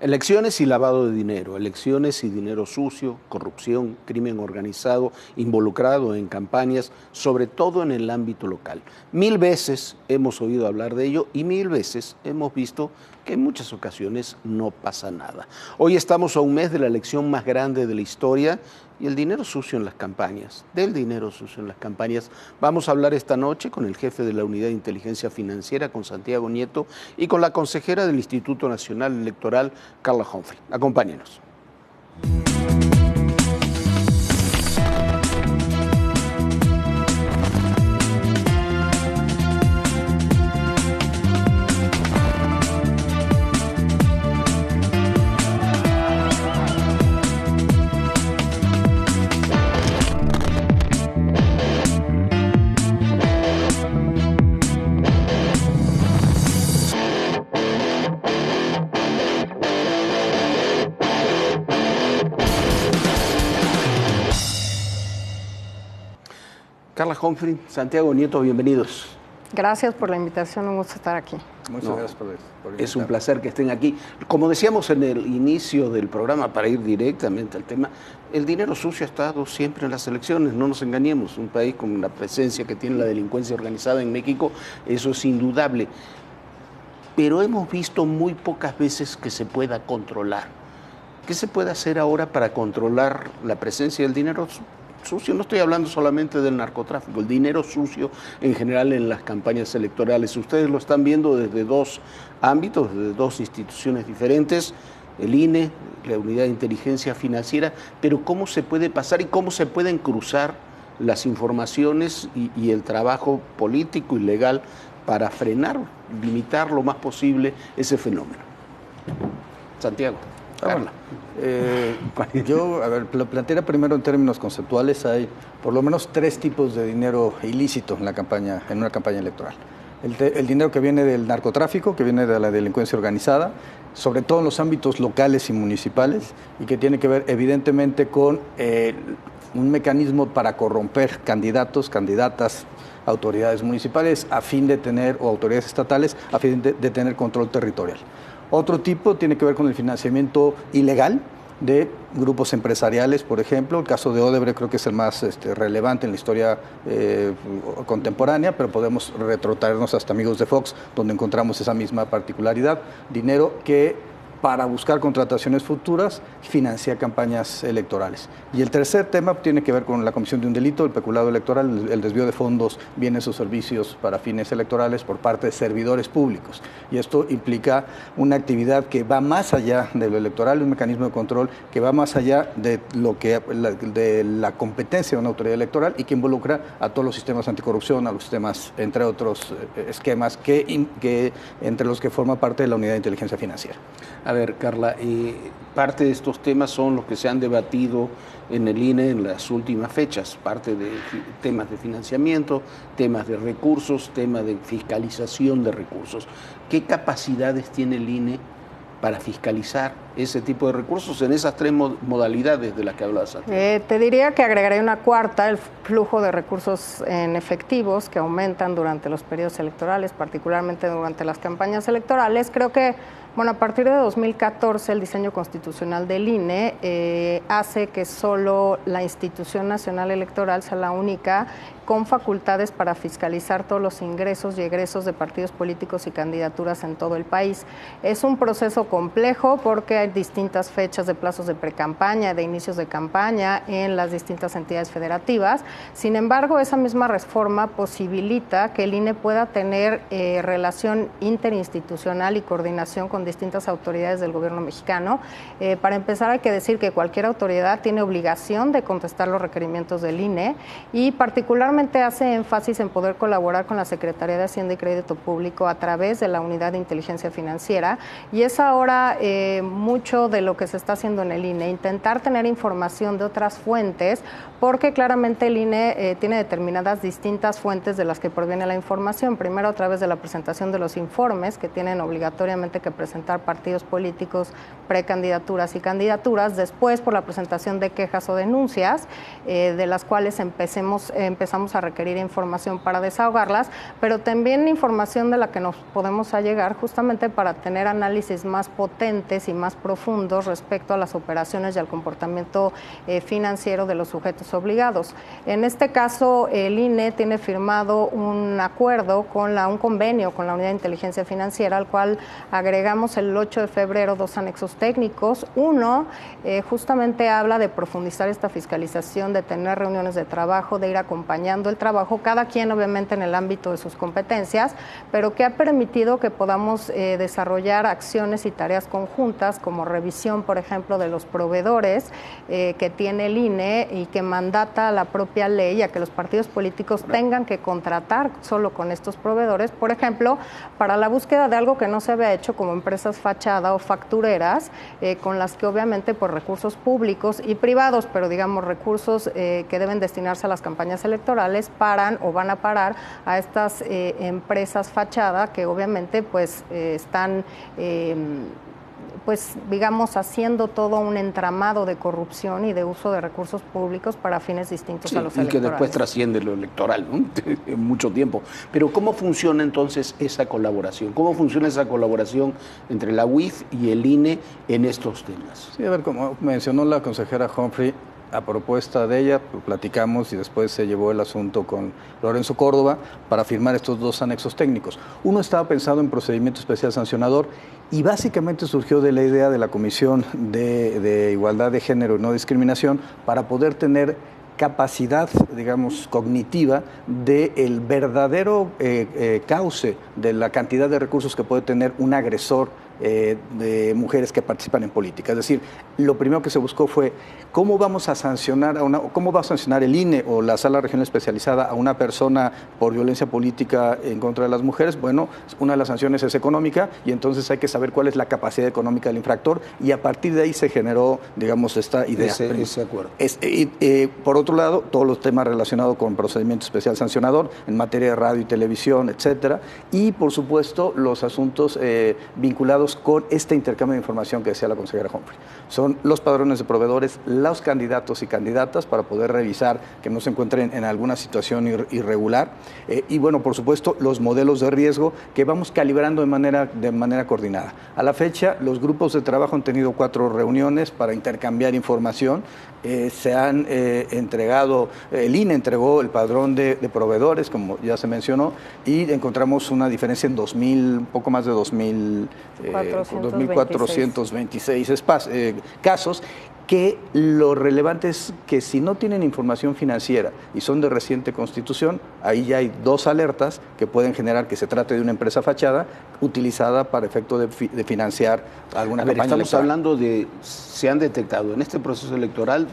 Elecciones y lavado de dinero, elecciones y dinero sucio, corrupción, crimen organizado, involucrado en campañas, sobre todo en el ámbito local. 1000 veces hemos oído hablar de ello y 1000 veces hemos visto que en muchas ocasiones no pasa nada. Hoy estamos a un mes de la elección más grande de la historia y el dinero sucio en las campañas, del dinero sucio en las campañas. Vamos a hablar esta noche con el jefe de la Unidad de Inteligencia Financiera, con Santiago Nieto, y con la consejera del Instituto Nacional Electoral, Carla Humphrey. Acompáñenos. Carla Humphrey, Santiago Nieto, bienvenidos. Gracias por la invitación, un gusto estar aquí. Muchas gracias por invitarme. Es un placer que estén aquí. Como decíamos en el inicio del programa, para ir directamente al tema, el dinero sucio ha estado siempre en las elecciones, no nos engañemos. Un país con la presencia que tiene la delincuencia organizada en México, eso es indudable. Pero hemos visto muy pocas veces que se pueda controlar. ¿Qué se puede hacer ahora para controlar la presencia del dinero sucio? No estoy hablando solamente del narcotráfico, el dinero sucio en general en las campañas electorales. Ustedes lo están viendo desde dos ámbitos, desde dos instituciones diferentes, el INE, la Unidad de Inteligencia Financiera, pero ¿cómo se puede pasar y cómo se pueden cruzar las informaciones y el trabajo político y legal para frenar, limitar lo más posible ese fenómeno? Santiago. Carla. Yo, lo plantearía primero en términos conceptuales. Hay por lo menos 3 tipos de dinero ilícito en una campaña electoral. El dinero que viene del narcotráfico, que viene de la delincuencia organizada, sobre todo en los ámbitos locales y municipales, y que tiene que ver evidentemente con un mecanismo para corromper candidatos, candidatas, autoridades municipales a fin de tener, o autoridades estatales, a fin de tener control territorial. Otro tipo tiene que ver con el financiamiento ilegal de grupos empresariales, por ejemplo. El caso de Odebrecht creo que es el más relevante en la historia contemporánea, pero podemos retrotraernos hasta Amigos de Fox, donde encontramos esa misma particularidad. Dinero que, para buscar contrataciones futuras, financia campañas electorales. Y el tercer tema tiene que ver con la comisión de un delito, el peculado electoral, el desvío de fondos, bienes o servicios para fines electorales por parte de servidores públicos. Y esto implica una actividad que va más allá de lo electoral, un mecanismo de control que va más allá de de la competencia de una autoridad electoral y que involucra a todos los sistemas anticorrupción, a los sistemas, entre otros esquemas, entre los que forma parte de la Unidad de Inteligencia Financiera. A ver, Carla, parte de estos temas son los que se han debatido en el INE en las últimas fechas, parte de temas de financiamiento, temas de recursos, temas de fiscalización de recursos. ¿Qué capacidades tiene el INE para fiscalizar ese tipo de recursos en esas 3 modalidades de las que hablabas antes? Te diría que agregaría una cuarta, el flujo de recursos en efectivos que aumentan durante los periodos electorales, particularmente durante las campañas electorales. Creo que, a partir de 2014 el diseño constitucional del INE hace que solo la Institución Nacional Electoral sea la única con facultades para fiscalizar todos los ingresos y egresos de partidos políticos y candidaturas en todo el país. Es un proceso complejo porque hay distintas fechas de plazos de precampaña, de inicios de campaña en las distintas entidades federativas. Sin embargo, esa misma reforma posibilita que el INE pueda tener relación interinstitucional y coordinación con distintas autoridades del gobierno mexicano. Para empezar, hay que decir que cualquier autoridad tiene obligación de contestar los requerimientos del INE y particularmente hace énfasis en poder colaborar con la Secretaría de Hacienda y Crédito Público a través de la Unidad de Inteligencia Financiera, y es ahora mucho de lo que se está haciendo en el INE, intentar tener información de otras fuentes, porque claramente el INE tiene determinadas distintas fuentes de las que proviene la información. Primero, a través de la presentación de los informes que tienen obligatoriamente que presentar partidos políticos, precandidaturas y candidaturas. Después, por la presentación de quejas o denuncias, de las cuales empezamos a requerir información para desahogarlas, pero también información de la que nos podemos allegar justamente para tener análisis más potentes y más profundos respecto a las operaciones y al comportamiento financiero de los sujetos obligados. En este caso, el INE tiene firmado un acuerdo un convenio con la Unidad de Inteligencia Financiera, al cual agregamos el 8 de febrero 2 anexos técnicos. Uno, justamente habla de profundizar esta fiscalización, de tener reuniones de trabajo, de ir acompañando el trabajo, cada quien obviamente en el ámbito de sus competencias, pero que ha permitido que podamos desarrollar acciones y tareas conjuntas, como revisión, por ejemplo, de los proveedores que tiene el INE y que mandata la propia ley a que los partidos políticos tengan que contratar solo con estos proveedores, por ejemplo, para la búsqueda de algo que no se había hecho, como empresas fachada o factureras, con las que obviamente por recursos públicos y privados, pero digamos recursos que deben destinarse a las campañas electorales, paran o van a parar a estas empresas fachada que obviamente pues están pues digamos haciendo todo un entramado de corrupción y de uso de recursos públicos para fines distintos a los electorales. Y que después trasciende lo electoral, ¿no? En mucho tiempo. Pero ¿cómo funciona entonces esa colaboración? ¿Cómo funciona esa colaboración entre la UIF y el INE en estos temas? Sí, a ver, como mencionó la consejera Humphrey, a propuesta de ella, platicamos y después se llevó el asunto con Lorenzo Córdoba para firmar estos 2 anexos técnicos. Uno estaba pensado en procedimiento especial sancionador y básicamente surgió de la idea de la Comisión de Igualdad de Género y No Discriminación para poder tener capacidad, digamos, cognitiva del verdadero cauce de la cantidad de recursos que puede tener un agresor de mujeres que participan en política. Es decir, lo primero que se buscó fue cómo vamos a sancionar cómo va a sancionar el INE o la Sala Regional Especializada a una persona por violencia política en contra de las mujeres. Bueno, una de las sanciones es económica y entonces hay que saber cuál es la capacidad económica del infractor y a partir de ahí se generó, digamos, esta idea. Ese acuerdo. Por otro lado, todos los temas relacionados con procedimiento especial sancionador en materia de radio y televisión, etcétera, y por supuesto los asuntos vinculados con este intercambio de información que decía la consejera Humphrey. Son los padrones de proveedores, los candidatos y candidatas para poder revisar que no se encuentren en alguna situación irregular y bueno, por supuesto, los modelos de riesgo que vamos calibrando de manera coordinada. A la fecha, los grupos de trabajo han tenido 4 reuniones para intercambiar información. Se han entregado, el INE entregó el padrón de proveedores, como ya se mencionó, y encontramos una diferencia en un poco más de 2.426 casos, que lo relevante es que si no tienen información financiera y son de reciente constitución, ahí ya hay 2 alertas que pueden generar que se trate de una empresa fachada utilizada para efecto de financiar alguna campaña estamos electoral. Hablando de, se han detectado en este proceso electoral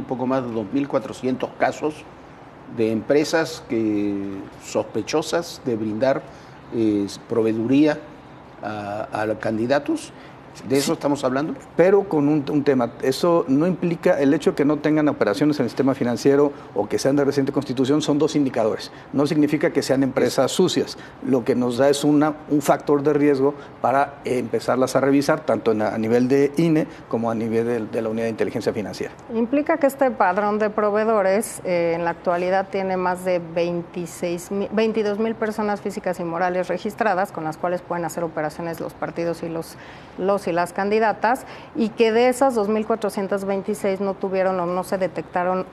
poco más de 2.400 casos de empresas sospechosas de brindar proveeduría a los candidatos. ¿De eso estamos hablando? Pero con un tema, eso no implica el hecho de que no tengan operaciones en el sistema financiero o que sean de reciente constitución, son 2 indicadores. No significa que sean empresas sucias. Lo que nos da es un factor de riesgo para empezarlas a revisar, tanto a nivel de INE como a nivel de la Unidad de Inteligencia Financiera. Implica que este padrón de proveedores en la actualidad tiene más de 22,000 personas físicas y morales registradas, con las cuales pueden hacer operaciones los partidos y los y las candidatas, y que de esas 2.426 no tuvieron o no se detectaron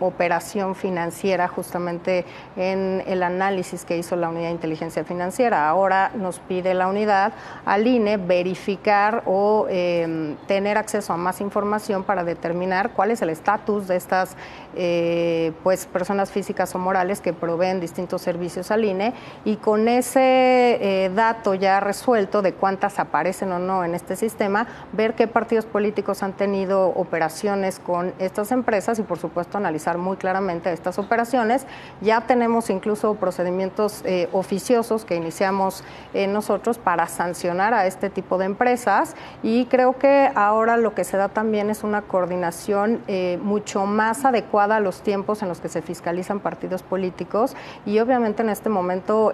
operación financiera justamente en el análisis que hizo la Unidad de Inteligencia Financiera. Ahora nos pide la unidad al INE verificar o tener acceso a más información para determinar cuál es el estatus de estas personas físicas o morales que proveen distintos servicios al INE, y con ese dato ya resuelto de cuántas aparecen o no en este sistema, ver qué partidos políticos han tenido operaciones con estas empresas y, por supuesto, analizar muy claramente estas operaciones. Ya tenemos incluso procedimientos oficiosos que iniciamos nosotros para sancionar a este tipo de empresas, y creo que ahora lo que se da también es una coordinación mucho más adecuada a los tiempos en los que se fiscalizan partidos políticos y, obviamente, en este momento,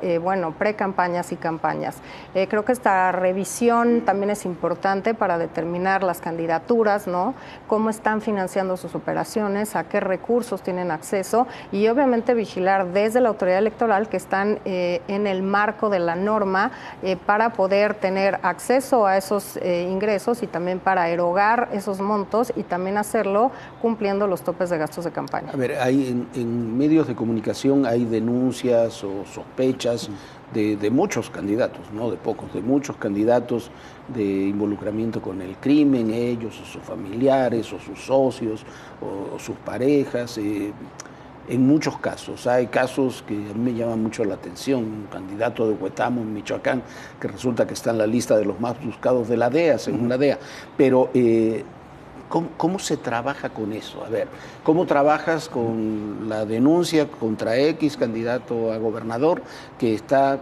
pre-campañas y campañas. Creo que esta revisión también es importante importante para determinar las candidaturas, ¿no? Cómo están financiando sus operaciones, a qué recursos tienen acceso y obviamente vigilar desde la autoridad electoral que están en el marco de la norma para poder tener acceso a esos ingresos y también para erogar esos montos y también hacerlo cumpliendo los topes de gastos de campaña. A ver, hay en medios de comunicación hay denuncias o sospechas de muchos candidatos, no de pocos, de muchos candidatos de involucramiento con el crimen, ellos o sus familiares o sus socios o sus parejas. En muchos casos, hay casos que a mí me llaman mucho la atención, un candidato de Huetamo, en Michoacán, que resulta que está en la lista de los más buscados de la DEA, según la DEA, pero ¿cómo se trabaja con eso? A ver, ¿cómo trabajas con la denuncia contra X candidato a gobernador que está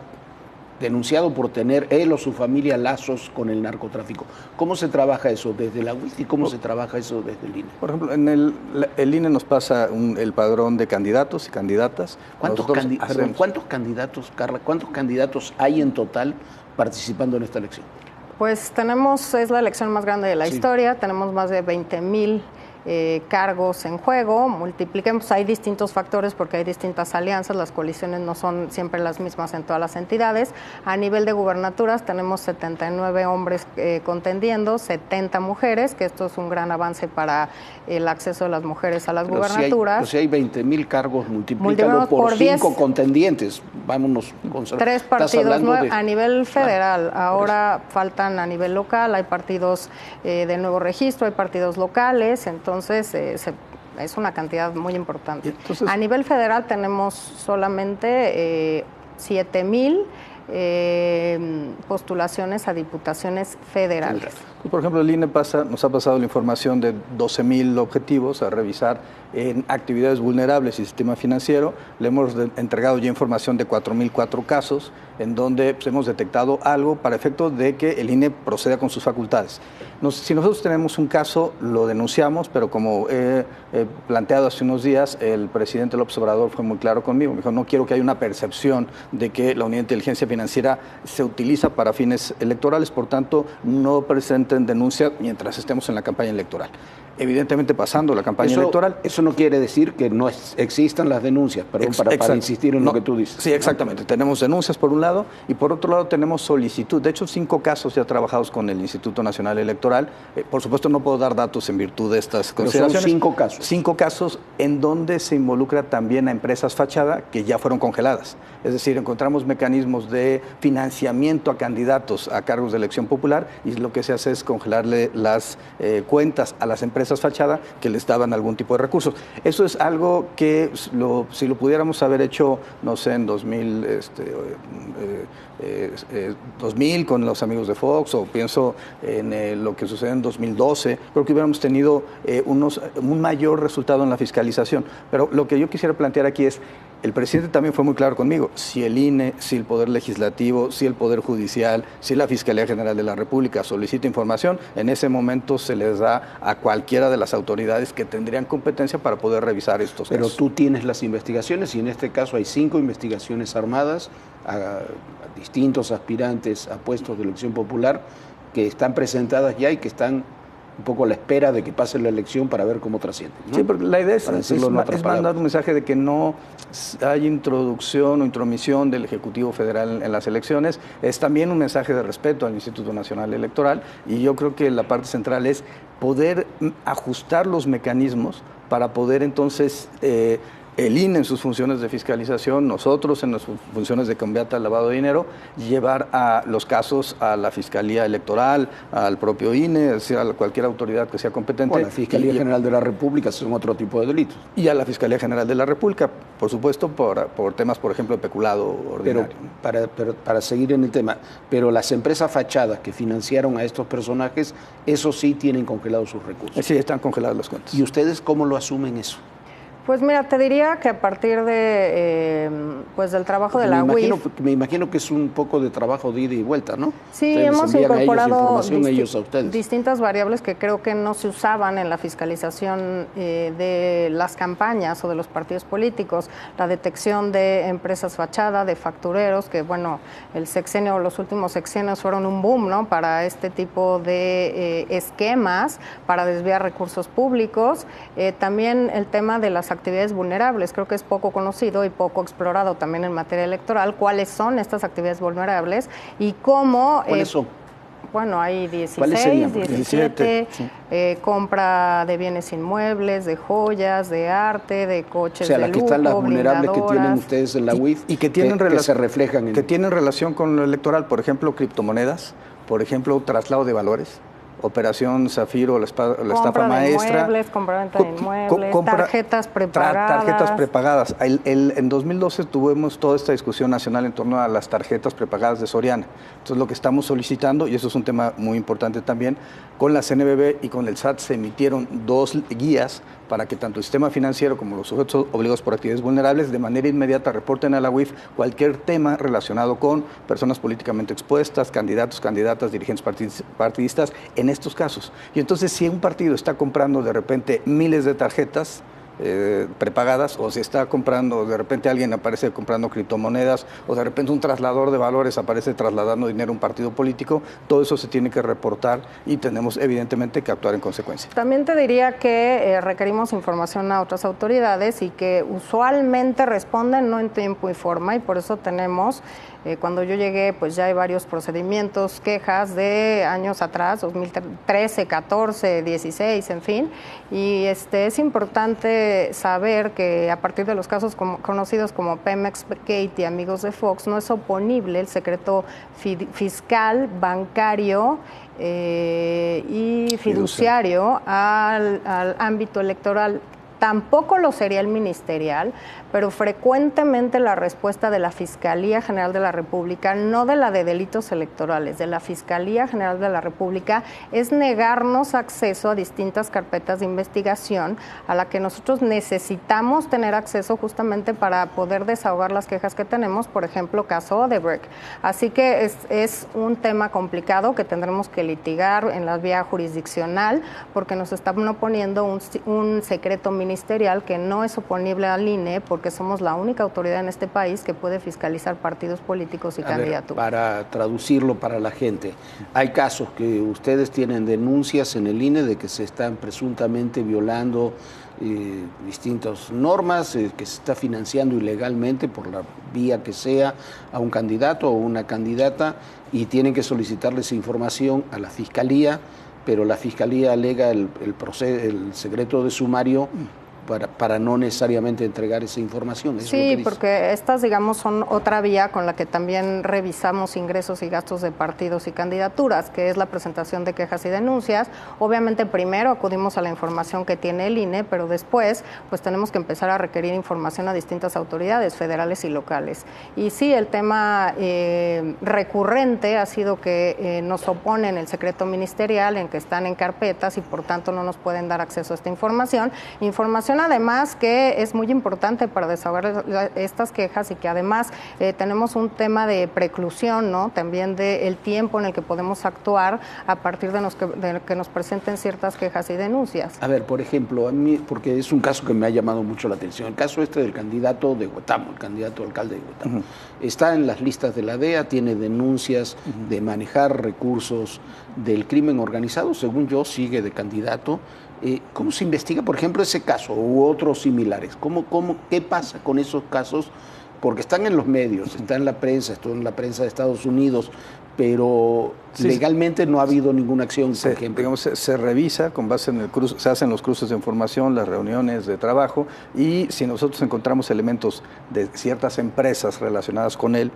denunciado por tener él o su familia lazos con el narcotráfico? ¿Cómo se trabaja eso desde la UIF y cómo se trabaja eso desde el INE? Por ejemplo, en el INE nos pasa el padrón de candidatos y candidatas. ¿Cuántos candidatos, Carla, cuántos candidatos hay en total participando en esta elección? Pues es la elección más grande de la historia, tenemos más de 20,000 cargos en juego, multipliquemos, hay distintos factores porque hay distintas alianzas, las coaliciones no son siempre las mismas en todas las entidades. A nivel de gubernaturas tenemos 79 hombres contendiendo, 70 mujeres, que esto es un gran avance para el acceso de las mujeres a las gubernaturas. Si hay 20,000 cargos, multiplícalo por 5 contendientes, vámonos con 3 partidos a nivel federal, ahora faltan a nivel local, hay partidos de nuevo registro, hay partidos locales, entonces es una cantidad muy importante. Entonces, a nivel federal tenemos solamente 7,000 postulaciones a diputaciones federales. Por ejemplo, el INE nos ha pasado la información de 12,000 objetivos a revisar en actividades vulnerables y sistema financiero. Le hemos entregado ya información de 4,004 casos en donde hemos detectado algo para efecto de que el INE proceda con sus facultades. Si nosotros tenemos un caso, lo denunciamos, pero como he planteado hace unos días, el presidente López Obrador fue muy claro conmigo. Me dijo, no quiero que haya una percepción de que la Unidad de Inteligencia Financiera se utiliza para fines electorales, por tanto, no presenten denuncia mientras estemos en la campaña electoral. Evidentemente, pasando la campaña electoral. Eso no quiere decir que no existan las denuncias, perdón, para insistir en lo que tú dices. Sí, exactamente. Tenemos denuncias por un lado y por otro lado tenemos solicitud. De hecho, 5 casos ya trabajados con el Instituto Nacional Electoral. Por supuesto, no puedo dar datos en virtud de estas consideraciones. Son 5 casos. 5 casos en donde se involucra también a empresas fachada que ya fueron congeladas. Es decir, encontramos mecanismos de financiamiento a candidatos a cargos de elección popular y lo que se hace es congelarle las cuentas a las empresas fachada que les daban algún tipo de recursos. Eso es algo que si lo pudiéramos haber hecho, no sé, en 2000 con los amigos de Fox, o pienso en lo que sucede en 2012, creo que hubiéramos tenido un mayor resultado en la fiscalización. Pero lo que yo quisiera plantear aquí es, el presidente también fue muy claro conmigo, si el INE, si el Poder Legislativo, si el Poder Judicial, si la Fiscalía General de la República solicita información, en ese momento se les da a cualquiera de las autoridades que tendrían competencia para poder revisar estos casos. Pero tú tienes las investigaciones y en este caso hay 5 investigaciones armadas a distintos aspirantes a puestos de elección popular que están presentadas ya y que están un poco a la espera de que pase la elección para ver cómo trasciende, ¿no? Sí, porque la idea es mandar un mensaje de que no hay introducción o intromisión del Ejecutivo Federal en las elecciones. Es también un mensaje de respeto al Instituto Nacional Electoral y yo creo que la parte central es poder ajustar los mecanismos para poder entonces el INE en sus funciones de fiscalización, nosotros en las funciones de combate al lavado de dinero, llevar a los casos a la Fiscalía Electoral, al propio INE, es decir, a cualquier autoridad que sea competente. Bueno, la Fiscalía General de la República son otro tipo de delitos. Y a la Fiscalía General de la República, por supuesto, por temas, por ejemplo, de peculado ordinario. Pero para seguir en el tema, pero las empresas fachadas que financiaron a estos personajes, eso sí tienen congelados sus recursos. Sí, están congeladas las cuentas. ¿Y ustedes cómo lo asumen eso? Pues mira, te diría que a partir de pues del trabajo de la UIF... Me imagino que es un poco de trabajo de ida y vuelta, ¿no? Sí, Ustedes hemos envían incorporado ellos a ustedes. distintas variables que creo que no se usaban en la fiscalización de las campañas o de los partidos políticos. La detección de empresas fachada, de factureros, que bueno, el sexenio o los últimos sexenios fueron un boom, ¿no? Para este tipo de esquemas, para desviar recursos públicos. También el tema de las actividades vulnerables, creo que es poco conocido y poco explorado también en materia electoral. ¿Cuáles son estas actividades vulnerables y cómo? ¿Cuáles son? Bueno, hay 16, 17, sí. Compra de bienes inmuebles, de joyas, de arte, de coches de lujo, las que están las vulnerables que tienen ustedes en la UIF y que tienen que se reflejan en... Que tienen relación con lo electoral, por ejemplo, criptomonedas, por ejemplo, traslado de valores, Operación Zafiro, la estafa maestra. Compra-venta de inmuebles, tarjetas prepagadas. Tarjetas prepagadas. En 2012 tuvimos toda esta discusión nacional en torno a las tarjetas prepagadas de Soriana. Entonces lo que estamos solicitando, y eso es un tema muy importante también, con la CNBV y con el SAT se emitieron 2 guías para que tanto el sistema financiero como los sujetos obligados por actividades vulnerables de manera inmediata reporten a la UIF cualquier tema relacionado con personas políticamente expuestas, candidatos, candidatas, dirigentes partidistas, en estos casos. Y entonces, si un partido está comprando de repente miles de tarjetas prepagadas, o si está comprando, de repente alguien aparece comprando criptomonedas, o de repente un trasladador de valores aparece trasladando dinero a un partido político, todo eso se tiene que reportar y tenemos evidentemente que actuar en consecuencia. También te diría que requerimos información a otras autoridades y que usualmente responden no en tiempo y forma, y por eso tenemos... cuando yo llegué, pues ya hay varios procedimientos, quejas de años atrás, 2013, 14, 16, en fin. Y es importante saber que a partir de los casos conocidos como Pemex Gate y Amigos de Fox, no es oponible el secreto fiscal, bancario y fiduciario al ámbito electoral. Tampoco lo sería el ministerial, pero frecuentemente la respuesta de la Fiscalía General de la República, no de la de delitos electorales, de la Fiscalía General de la República, es negarnos acceso a distintas carpetas de investigación a la que nosotros necesitamos tener acceso justamente para poder desahogar las quejas que tenemos, por ejemplo, caso Odebrecht. Así que es un tema complicado que tendremos que litigar en la vía jurisdiccional porque nos están oponiendo un secreto ministerial que no es oponible al INE porque somos la única autoridad en este país que puede fiscalizar partidos políticos y candidaturas. Para traducirlo para la gente, hay casos que ustedes tienen denuncias en el INE de que se están presuntamente violando distintas normas, que se está financiando ilegalmente por la vía que sea a un candidato o una candidata y tienen que solicitarles información a la Fiscalía, pero la Fiscalía alega el secreto de sumario para no necesariamente entregar esa información. Sí, porque estas, digamos, son otra vía con la que también revisamos ingresos y gastos de partidos y candidaturas, que es la presentación de quejas y denuncias. Obviamente, primero acudimos a la información que tiene el INE, pero después, pues tenemos que empezar a requerir información a distintas autoridades federales y locales. Y sí, el tema recurrente ha sido que nos oponen el secreto ministerial, en que están en carpetas y por tanto no nos pueden dar acceso a esta información. Además que es muy importante para desahogar estas quejas y que además tenemos un tema de preclusión, ¿no? También del tiempo en el que podemos actuar a partir de que nos presenten ciertas quejas y denuncias. A ver, por ejemplo, a mí, porque es un caso que me ha llamado mucho la atención, el caso del candidato de Huetamo, el candidato alcalde de Huetamo. Está en las listas de la DEA, tiene denuncias de manejar recursos del crimen organizado, según yo, sigue de candidato. ¿Cómo se investiga, por ejemplo, ese caso u otros similares? ¿Qué pasa con esos casos? Porque están en los medios, está en la prensa, estuvo en la prensa de Estados Unidos, pero legalmente no ha habido ninguna acción, por ejemplo. Digamos, se revisa con base en el cruce, se hacen los cruces de información, las reuniones de trabajo, y si nosotros encontramos elementos de ciertas empresas relacionadas con él,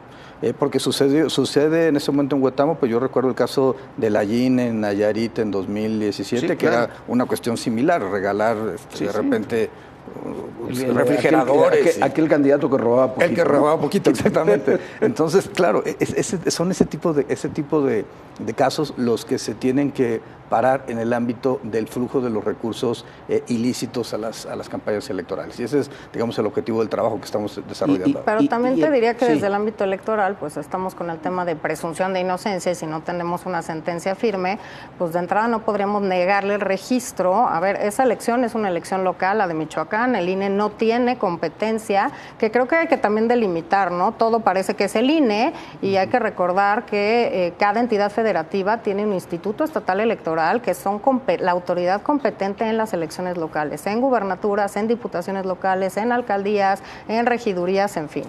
porque sucede en ese momento en Huetamo, pues yo recuerdo el caso de la Yin en Nayarit en 2017, que era una cuestión similar, regalar de repente refrigeradores. Aquel candidato que robaba poquito. El que robaba poquito, exactamente. Entonces, claro, son ese tipo de ese tipo de casos los que se tienen que parar en el ámbito del flujo de los recursos ilícitos a las campañas electorales. Y ese es, digamos, el objetivo del trabajo que estamos desarrollando. Pero también te diría que desde el ámbito electoral, pues estamos con el tema de presunción de inocencia, y si no tenemos una sentencia firme, pues de entrada no podríamos negarle el registro. A ver, esa elección es una elección local, la de Michoacán, el INE no tiene competencia, que creo que hay que también delimitar, ¿no? Todo parece que es el INE, y hay que recordar que cada entidad federativa tiene un instituto estatal electoral que son la autoridad competente en las elecciones locales, en gubernaturas, en diputaciones locales, en alcaldías, en regidurías, en fin.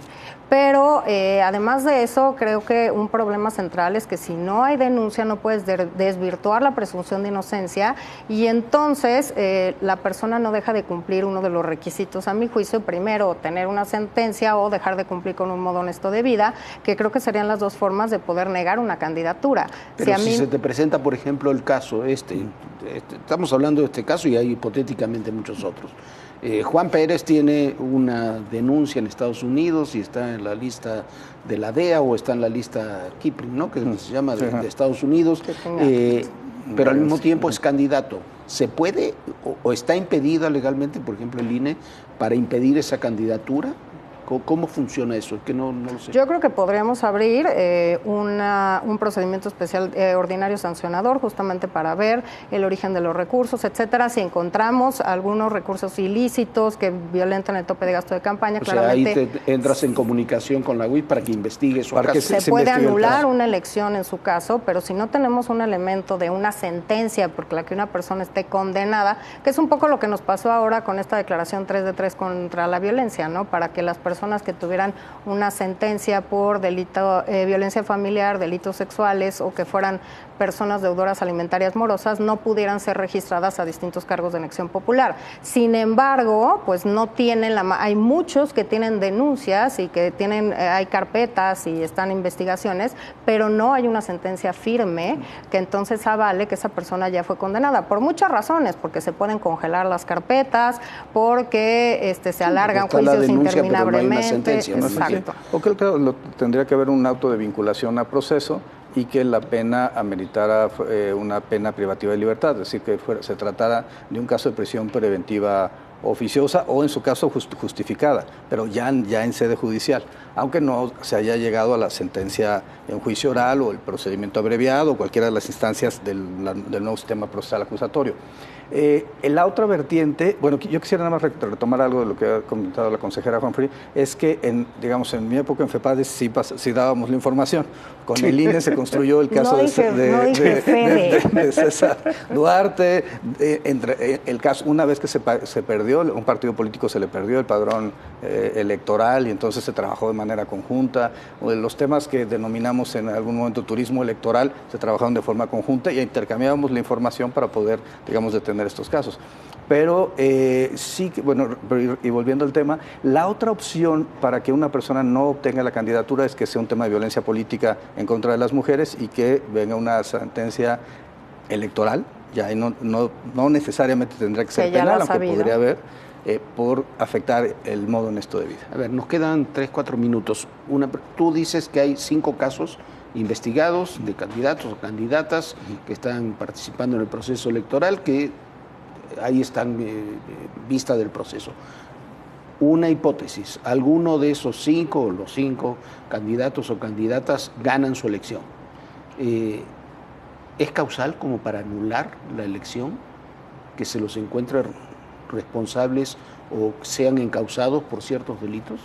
Pero además de eso, creo que un problema central es que si no hay denuncia no puedes desvirtuar la presunción de inocencia, y entonces la persona no deja de cumplir uno de los requisitos, a mi juicio, primero tener una sentencia o dejar de cumplir con un modo honesto de vida, que creo que serían las dos formas de poder negar una candidatura. Pero si se te presenta, por ejemplo, el caso estamos hablando de este caso y hay hipotéticamente muchos otros. Juan Pérez tiene una denuncia en Estados Unidos y está en la lista de la DEA o está en la lista Kipling, ¿no? Que se llama de Estados Unidos, pero al mismo tiempo es candidato. ¿Se puede o está impedida legalmente, por ejemplo, el INE, para impedir esa candidatura? ¿Cómo funciona eso? Es que no lo sé. Yo creo que podríamos abrir un procedimiento especial ordinario sancionador justamente para ver el origen de los recursos, etcétera. Si encontramos algunos recursos ilícitos que violentan el tope de gasto de campaña, claramente... Sea, ahí te entras en comunicación con la UIF para que investigue su caso. Se puede anular una elección en su caso, pero si no tenemos un elemento de una sentencia porque la que una persona esté condenada, que es un poco lo que nos pasó ahora con esta declaración 3 de 3 contra la violencia, ¿no? Para que las personas que tuvieran una sentencia por delito, violencia familiar, delitos sexuales, o que fueran personas deudoras alimentarias morosas, no pudieran ser registradas a distintos cargos de elección popular. Sin embargo, pues no tienen hay muchos que tienen denuncias y que hay carpetas y están investigaciones, pero no hay una sentencia firme que entonces avale que esa persona ya fue condenada, por muchas razones, porque se pueden congelar las carpetas, porque se alargan juicios interminablemente. Sentencia, ¿no? Exacto. O que tendría que haber un auto de vinculación a proceso y que la pena ameritara una pena privativa de libertad, es decir, que se tratara de un caso de prisión preventiva oficiosa o en su caso justificada, pero ya en sede judicial, aunque no se haya llegado a la sentencia en juicio oral o el procedimiento abreviado o cualquiera de las instancias del nuevo sistema procesal acusatorio. La otra vertiente, bueno, yo quisiera nada más retomar algo de lo que ha comentado la consejera Juanfrey, es que en mi época en FEPADES sí dábamos la información. Con el INE se construyó el caso de César Duarte, el caso, una vez que se perdió, un partido político se le perdió el padrón electoral y entonces se trabajó de manera conjunta. Los temas que denominamos en algún momento turismo electoral se trabajaron de forma conjunta y intercambiábamos la información para poder, digamos, detener estos casos. Pero sí, bueno, y volviendo al tema, la otra opción para que una persona no obtenga la candidatura es que sea un tema de violencia política en contra de las mujeres y que venga una sentencia electoral, ya no necesariamente tendrá que ser penal, aunque podría haber, por afectar el modo honesto de vida. A ver, nos quedan 3-4 minutos. Tú dices que hay 5 casos investigados de candidatos o candidatas que están participando en el proceso electoral, que ahí están vista del proceso. Una hipótesis, alguno de esos 5 o los 5 candidatos o candidatas ganan su elección. ¿Es causal como para anular la elección? ¿Que se los encuentre responsables o sean encausados por ciertos delitos?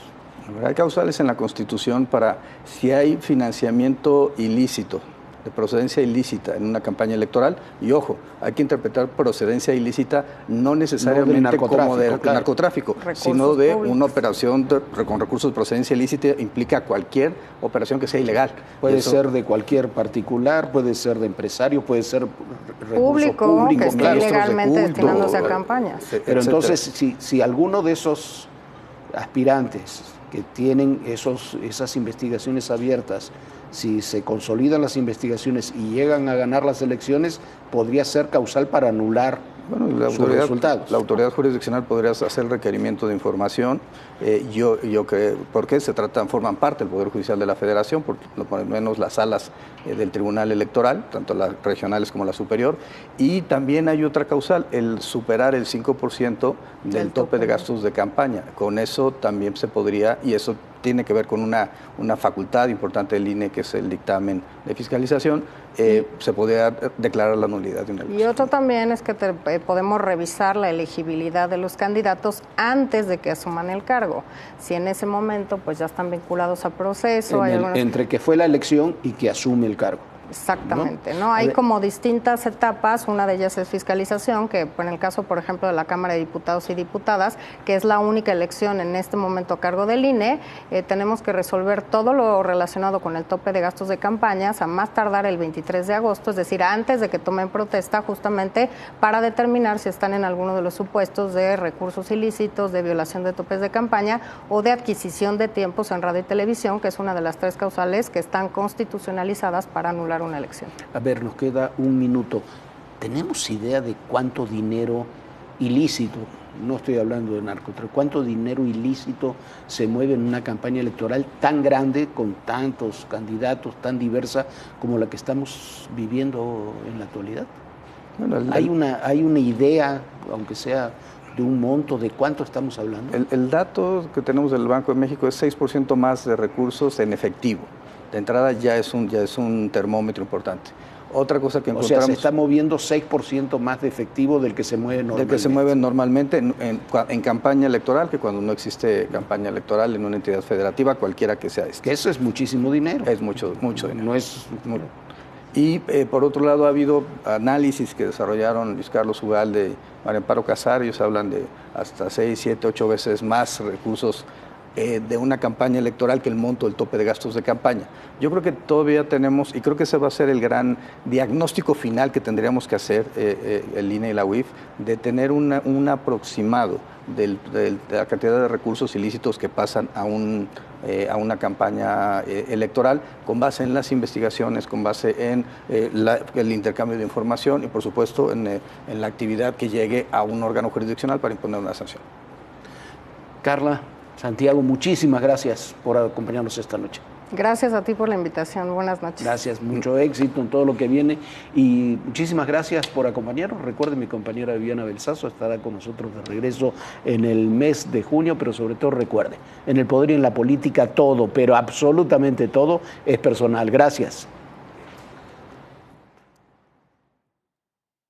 Hay causales en la Constitución para si hay financiamiento ilícito, de procedencia ilícita en una campaña electoral, y ojo, hay que interpretar procedencia ilícita no necesariamente como de narcotráfico, sino de una operación con recursos de procedencia ilícita, implica cualquier operación que sea ilegal. Puede ser de cualquier particular, puede ser de empresario, puede ser público que esté ilegalmente destinándose a campañas. Pero entonces, si alguno de esos aspirantes que tienen esas investigaciones abiertas, si se consolidan las investigaciones y llegan a ganar las elecciones, podría ser causal para anular Bueno, la autoridad jurisdiccional podría hacer requerimiento de información. Yo creo, porque forman parte del Poder Judicial de la Federación, por lo menos las salas del Tribunal Electoral, tanto las regionales como la superior, y también hay otra causal, el superar el 5% del tope de gastos de campaña. Con eso también se podría, y eso tiene que ver con una facultad importante del INE, que es el dictamen de fiscalización, se podría declarar la nulidad de una elección. Y otro también es que podemos revisar la elegibilidad de los candidatos antes de que asuman el cargo. Si en ese momento pues ya están vinculados a proceso. Entre que fue la elección y que asume el cargo. Exactamente, ¿no? Hay como distintas etapas, una de ellas es fiscalización, que en el caso, por ejemplo, de la Cámara de Diputados y Diputadas, que es la única elección en este momento a cargo del INE, tenemos que resolver todo lo relacionado con el tope de gastos de campañas a más tardar el 23 de agosto, es decir, antes de que tomen protesta, justamente para determinar si están en alguno de los supuestos de recursos ilícitos, de violación de topes de campaña o de adquisición de tiempos en radio y televisión, que es una de las 3 causales que están constitucionalizadas para anular una elección. A ver, nos queda un minuto. ¿Tenemos idea de cuánto dinero ilícito, no estoy hablando de narcotráfico, cuánto dinero ilícito se mueve en una campaña electoral tan grande, con tantos candidatos, tan diversa como la que estamos viviendo en la actualidad? Bueno, ¿Hay una idea, aunque sea de un monto, de cuánto estamos hablando? El dato que tenemos del Banco de México es 6% más de recursos en efectivo. De entrada ya es un termómetro importante. Otra cosa que encontramos... O sea, se está moviendo 6% más de efectivo del que se mueve normalmente. Del que se mueve normalmente en campaña electoral, que cuando no existe campaña electoral en una entidad federativa, cualquiera que sea esta. Que eso es muchísimo dinero. Es mucho dinero. No es... Y por otro lado ha habido análisis que desarrollaron Luis Carlos Ugalde y María Amparo Casar. Ellos hablan de hasta 6, 7, 8 veces más recursos de una campaña electoral que el monto del tope de gastos de campaña. Yo creo que todavía tenemos, y creo que ese va a ser el gran diagnóstico final que tendríamos que hacer el INE y la UIF, de tener un aproximado de la cantidad de recursos ilícitos que pasan a una campaña electoral, con base en las investigaciones, con base en el intercambio de información y, por supuesto, en la actividad que llegue a un órgano jurisdiccional para imponer una sanción. Carla, Santiago, muchísimas gracias por acompañarnos esta noche. Gracias a ti por la invitación. Buenas noches. Gracias, mucho éxito en todo lo que viene y muchísimas gracias por acompañarnos. Recuerden, mi compañera Viviana Belsazo estará con nosotros de regreso en el mes de junio, pero sobre todo recuerde, en el poder y en la política todo, pero absolutamente todo es personal. Gracias.